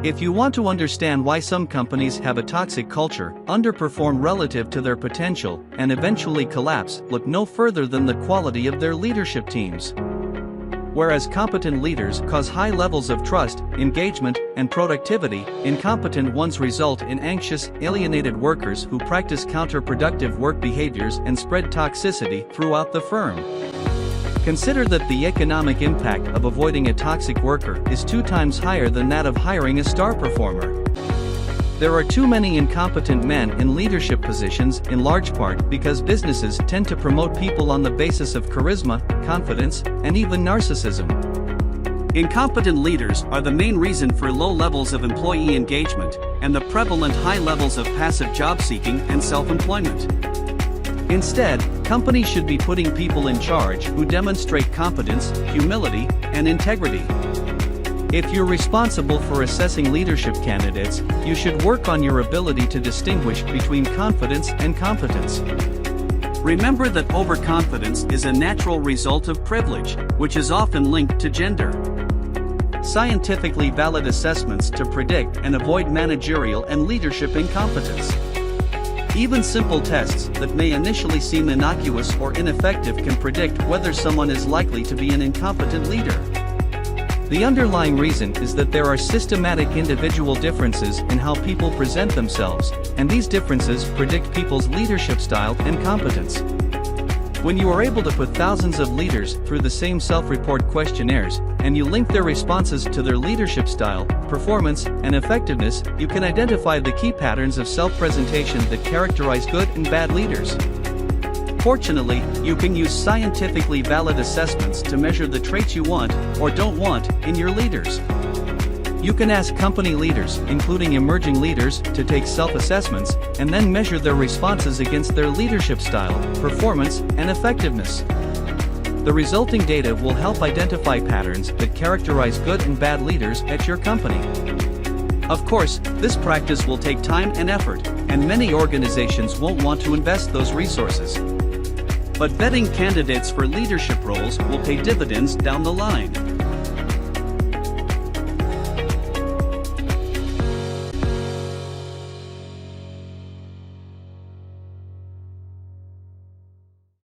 If you want to understand why some companies have a toxic culture, underperform relative to their potential, and eventually collapse, look no further than the quality of their leadership teams. Whereas competent leaders cause high levels of trust, engagement, and productivity, incompetent ones result in anxious, alienated workers who practice counterproductive work behaviors and spread toxicity throughout the firm. Consider that the economic impact of avoiding a toxic worker is 2 times higher than that of hiring a star performer. There are too many incompetent men in leadership positions, in large part because businesses tend to promote people on the basis of charisma, confidence, and even narcissism. Incompetent leaders are the main reason for low levels of employee engagement and the prevalent high levels of passive job seeking and self-employment. Instead, companies should be putting people in charge who demonstrate competence, humility, and integrity. If you're responsible for assessing leadership candidates, you should work on your ability to distinguish between confidence and competence. Remember that overconfidence is a natural result of privilege, which is often linked to gender. Scientifically valid assessments to predict and avoid managerial and leadership incompetence. Even simple tests that may initially seem innocuous or ineffective can predict whether someone is likely to be an incompetent leader. The underlying reason is that there are systematic individual differences in how people present themselves, and these differences predict people's leadership style and competence. When you are able to put thousands of leaders through the same self-report questionnaires, and you link their responses to their leadership style, performance, and effectiveness, you can identify the key patterns of self-presentation that characterize good and bad leaders. Fortunately, you can use scientifically valid assessments to measure the traits you want, or don't want, in your leaders. You can ask company leaders, including emerging leaders, to take self-assessments, and then measure their responses against their leadership style, performance, and effectiveness. The resulting data will help identify patterns that characterize good and bad leaders at your company. Of course, this practice will take time and effort, and many organizations won't want to invest those resources. But vetting candidates for leadership roles will pay dividends down the line.